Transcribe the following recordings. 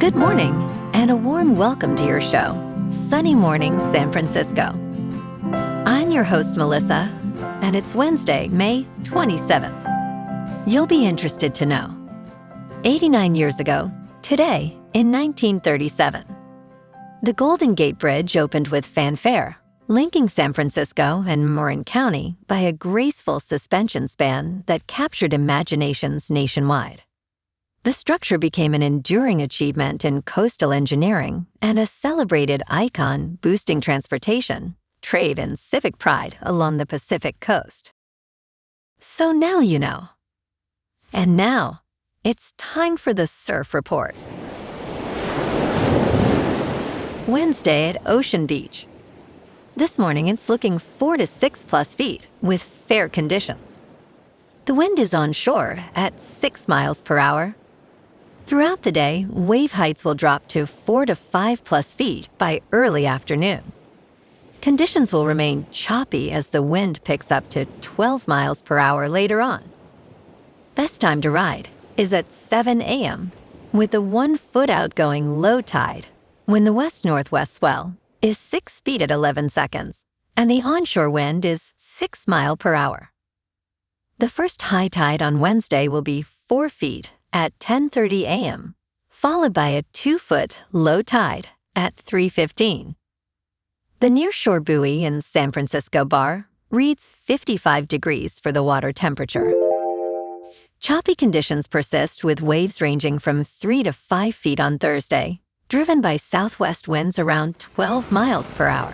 Good morning, and a warm welcome to your show, Sunny Mornings San Francisco. I'm your host, Melissa, and it's Wednesday, May 27th. You'll be interested to know. 89 years ago, today, in 1937, the Golden Gate Bridge opened with fanfare, linking San Francisco and Marin County by a graceful suspension span that captured imaginations nationwide. The structure became an enduring achievement in coastal engineering and a celebrated icon boosting transportation, trade, and civic pride along the Pacific coast. So now you know. And now, it's time for the Surf Report. Wednesday at Ocean Beach. This morning, it's looking 4 to 6 plus feet with fair conditions. The wind is onshore at 6 miles per hour. Throughout the day, wave heights will drop to 4 to 5 plus feet by early afternoon. Conditions will remain choppy as the wind picks up to 12 miles per hour later on. Best time to ride is at 7 a.m. with a 1 foot outgoing low tide when the west-northwest swell is 6 feet at 11 seconds and the onshore wind is 6 miles per hour. The first high tide on Wednesday will be 4 feet at 10:30 a.m., followed by a 2-foot low tide at 3:15. The nearshore buoy in San Francisco Bar reads 55 degrees for the water temperature. Choppy conditions persist with waves ranging from 3 to 5 feet on Thursday, driven by southwest winds around 12 miles per hour.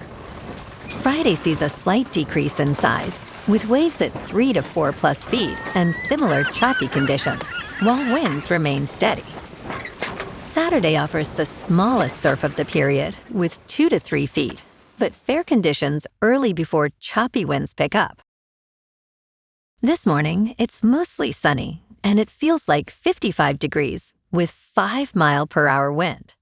Friday sees a slight decrease in size, with waves at 3 to 4 plus feet and similar choppy conditions, while winds remain steady. Saturday offers the smallest surf of the period, with 2 to 3 feet, but fair conditions early before choppy winds pick up. This morning, it's mostly sunny, and it feels like 55 degrees with 5 mile per hour wind.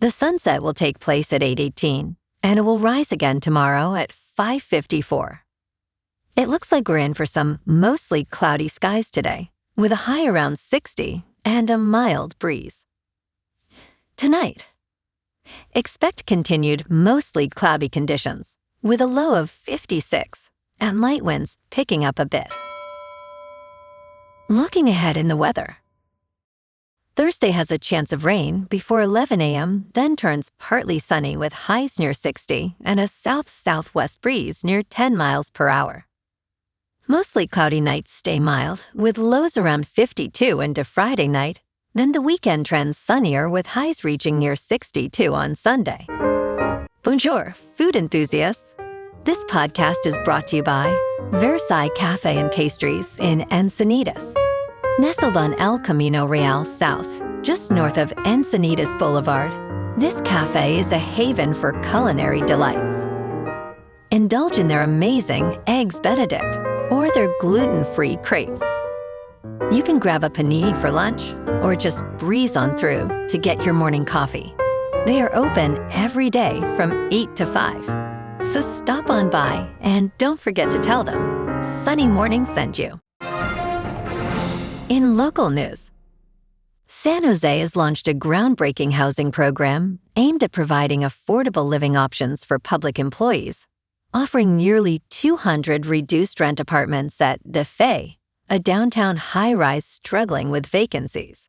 The sunset will take place at 8:18, and it will rise again tomorrow at 5:54. It looks like we're in for some mostly cloudy skies today, with a high around 60 and a mild breeze. Tonight, expect continued mostly cloudy conditions, with a low of 56 and light winds picking up a bit. Looking ahead in the weather. Thursday has a chance of rain before 11 a.m., then turns partly sunny with highs near 60 and a south-southwest breeze near 10 miles per hour. Mostly cloudy nights stay mild, with lows around 52 into Friday night. Then the weekend trends sunnier with highs reaching near 62 on Sunday. Bonjour, food enthusiasts. This podcast is brought to you by Versailles Cafe and Pastries in Encinitas. Nestled on El Camino Real South, just north of Encinitas Boulevard, this cafe is a haven for culinary delights. Indulge in their amazing Eggs Benedict or their gluten-free crepes. You can grab a panini for lunch or just breeze on through to get your morning coffee. They are open every day from 8 to 5. So stop on by and don't forget to tell them Sunny Morning sent you. In local news, San Jose has launched a groundbreaking housing program aimed at providing affordable living options for public employees, offering nearly 200 reduced rent apartments at The Fay, a downtown high-rise struggling with vacancies.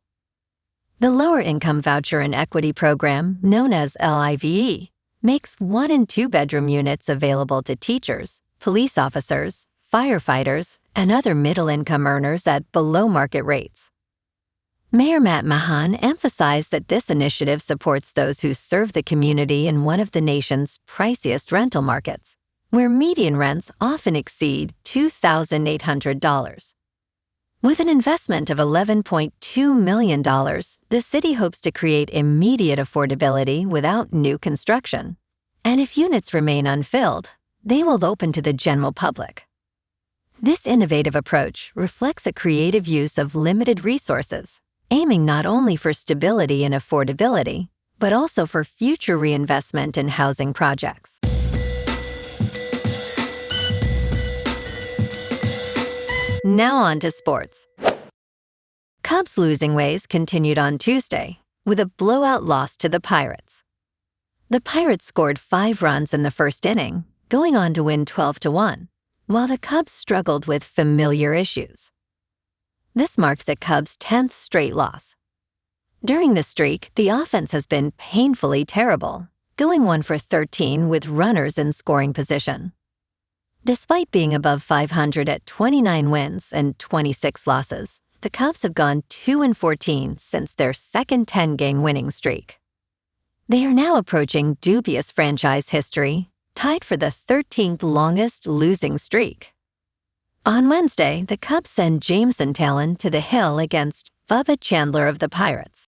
The Lower Income Voucher and Equity Program, known as LIVE, makes 1- and 2-bedroom units available to teachers, police officers, firefighters, and other middle-income earners at below-market rates. Mayor Matt Mahan emphasized that this initiative supports those who serve the community in one of the nation's priciest rental markets, where median rents often exceed $2,800. With an investment of $11.2 million, the city hopes to create immediate affordability without new construction. And if units remain unfilled, they will open to the general public. This innovative approach reflects a creative use of limited resources, aiming not only for stability and affordability, but also for future reinvestment in housing projects. Now on to sports. Cubs losing ways continued on Tuesday, with a blowout loss to the Pirates. The Pirates scored 5 runs in the first inning, going on to win 12-1, while the Cubs struggled with familiar issues. This marked the Cubs' 10th straight loss. During the streak, the offense has been painfully terrible, going 1 for 13 with runners in scoring position. Despite being above 500 at 29 wins and 26 losses, the Cubs have gone 2-14 since their second 10-game winning streak. They are now approaching dubious franchise history, tied for the 13th longest losing streak. On Wednesday, the Cubs send Jameson Talon to the hill against Bubba Chandler of the Pirates.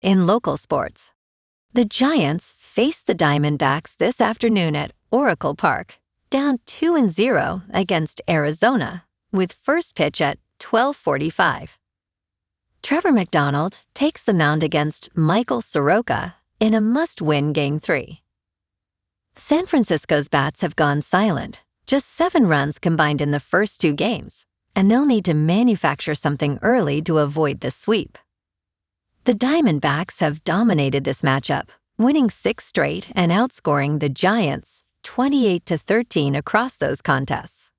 In local sports, the Giants face the Diamondbacks this afternoon at Oracle Park, down 2-0 against Arizona, with first pitch at 12:45. Trevor McDonald takes the mound against Michael Soroka in a must-win Game 3. San Francisco's bats have gone silent, just 7 runs combined in the first 2 games, and they'll need to manufacture something early to avoid the sweep. The Diamondbacks have dominated this matchup, winning 6 straight and outscoring the Giants 28-13 across those contests.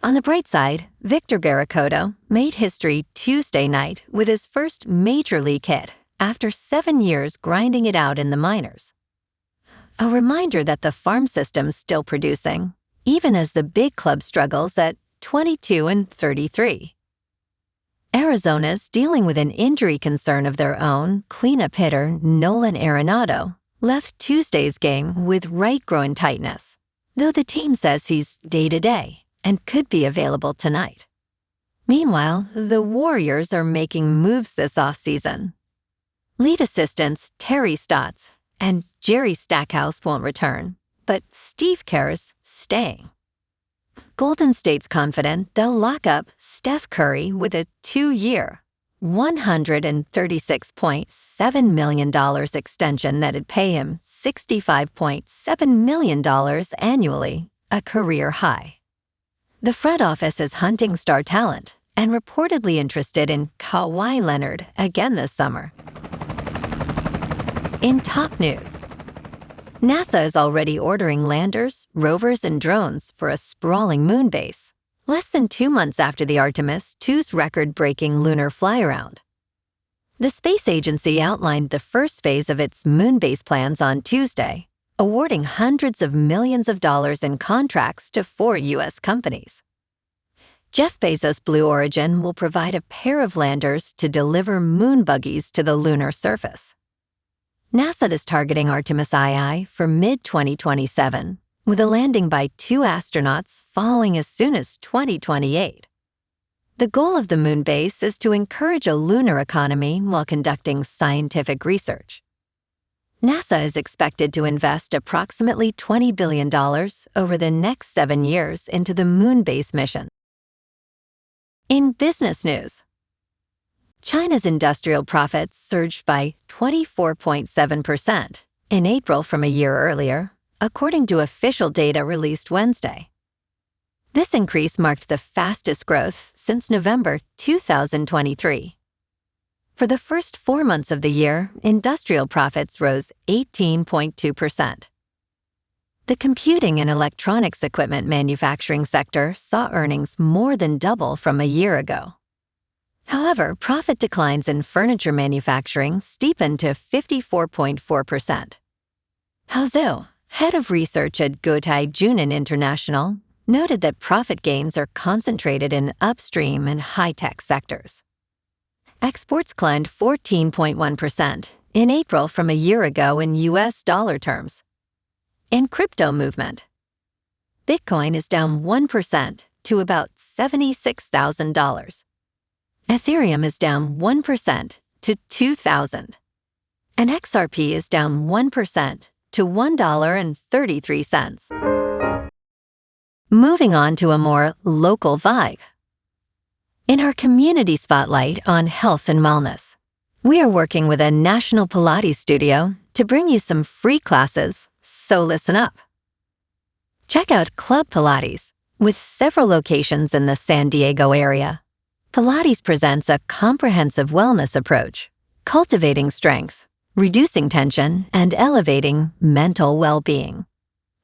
On the bright side, Victor Garricoto made history Tuesday night with his first major league hit after 7 years grinding it out in the minors. A reminder that the farm system's still producing, even as the big club struggles at 22-33. Arizona's dealing with an injury concern of their own. Cleanup hitter Nolan Arenado left Tuesday's game with right groin tightness, though the team says he's day-to-day and could be available tonight. Meanwhile, the Warriors are making moves this offseason. Lead assistants Terry Stotts and Jerry Stackhouse won't return, but Steve Kerr's staying. Golden State's confident they'll lock up Steph Curry with a 2-year, $136.7 million extension that'd pay him $65.7 million annually, a career high. The front office is hunting star talent and reportedly interested in Kawhi Leonard again this summer. In top news, NASA is already ordering landers, rovers, and drones for a sprawling moon base, less than 2 months after the Artemis II's record-breaking lunar fly-around. The space agency outlined the first phase of its moon base plans on Tuesday, awarding hundreds of millions of dollars in contracts to 4 U.S. companies. Jeff Bezos' Blue Origin will provide a pair of landers to deliver moon buggies to the lunar surface. NASA is targeting Artemis II for mid-2027, with a landing by 2 astronauts following as soon as 2028. The goal of the moon base is to encourage a lunar economy while conducting scientific research. NASA is expected to invest approximately $20 billion over the next 7 years into the moon base mission. In business news, China's industrial profits surged by 24.7% in April from a year earlier, according to official data released Wednesday. This increase marked the fastest growth since November 2023. For the first 4 months of the year, industrial profits rose 18.2%. The computing and electronics equipment manufacturing sector saw earnings more than double from a year ago. However, profit declines in furniture manufacturing steepened to 54.4%. Hao Zhou, head of research at Guotai Junan International, noted that profit gains are concentrated in upstream and high-tech sectors. Exports climbed 14.1% in April from a year ago in U.S. dollar terms. In crypto movement, Bitcoin is down 1% to about $76,000. Ethereum is down 1% to $2,000. And XRP is down 1% to $1.33. Moving on to a more local vibe. In our community spotlight on health and wellness, we are working with a national Pilates studio to bring you some free classes, so listen up. Check out Club Pilates, with several locations in the San Diego area. Pilates presents a comprehensive wellness approach, cultivating strength, reducing tension, and elevating mental well-being.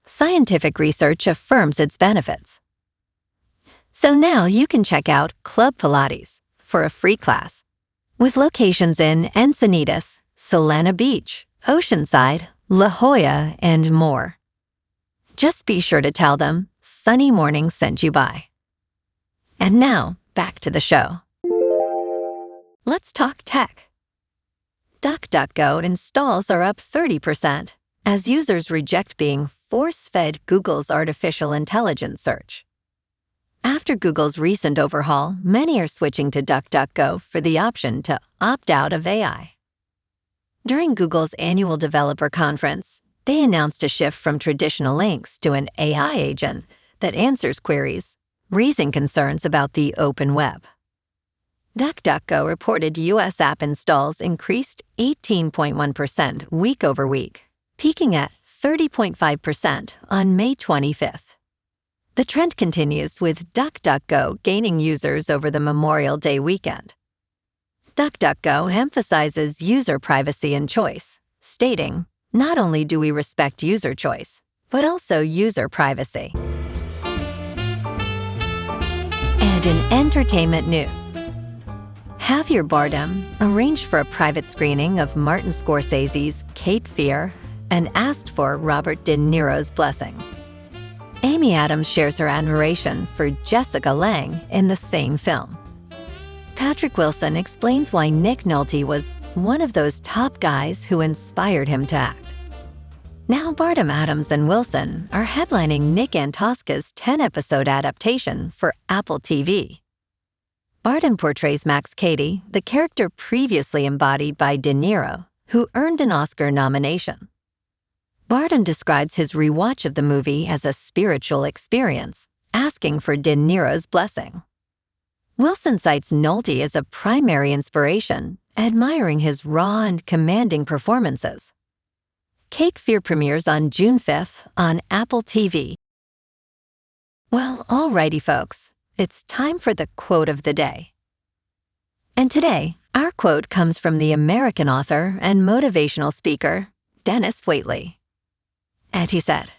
Scientific research affirms its benefits. So now you can check out Club Pilates for a free class, with locations in Encinitas, Solana Beach, Oceanside, La Jolla, and more. Just be sure to tell them Sunny Morning sent you by. And now, back to the show. Let's talk tech. DuckDuckGo installs are up 30% as users reject being force-fed Google's artificial intelligence search. After Google's recent overhaul, many are switching to DuckDuckGo for the option to opt out of AI. During Google's annual developer conference, they announced a shift from traditional links to an AI agent that answers queries, raising concerns about the open web. DuckDuckGo reported U.S. app installs increased 18.1% week over week, peaking at 30.5% on May 25th. The trend continues with DuckDuckGo gaining users over the Memorial Day weekend. DuckDuckGo emphasizes user privacy and choice, stating, "Not only do we respect user choice, but also user privacy." And in entertainment news, Javier Bardem arranged for a private screening of Martin Scorsese's Cape Fear and asked for Robert De Niro's blessing. Amy Adams shares her admiration for Jessica Lange in the same film. Patrick Wilson explains why Nick Nolte was one of those top guys who inspired him to act. Now Bardem, Adams, and Wilson are headlining Nick Antosca's 10-episode adaptation for Apple TV. Bardem portrays Max Cady, the character previously embodied by De Niro, who earned an Oscar nomination. Bardem describes his rewatch of the movie as a spiritual experience, asking for De Niro's blessing. Wilson cites Nolte as a primary inspiration, admiring his raw and commanding performances. Cape Fear premieres on June 5th on Apple TV. Well, alrighty folks, it's time for the quote of the day. And today, our quote comes from the American author and motivational speaker, Dennis Waitley. And he said,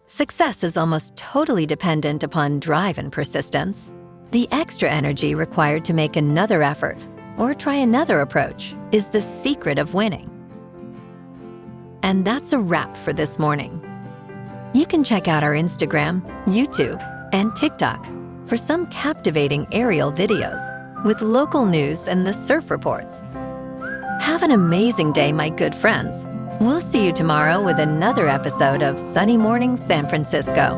"Success is almost totally dependent upon drive and persistence. The extra energy required to make another effort or try another approach is the secret of winning." And that's a wrap for this morning. You can check out our Instagram, YouTube, and TikTok for some captivating aerial videos with local news and the surf reports. Have an amazing day, my good friends. We'll see you tomorrow with another episode of Sunny Morning San Francisco.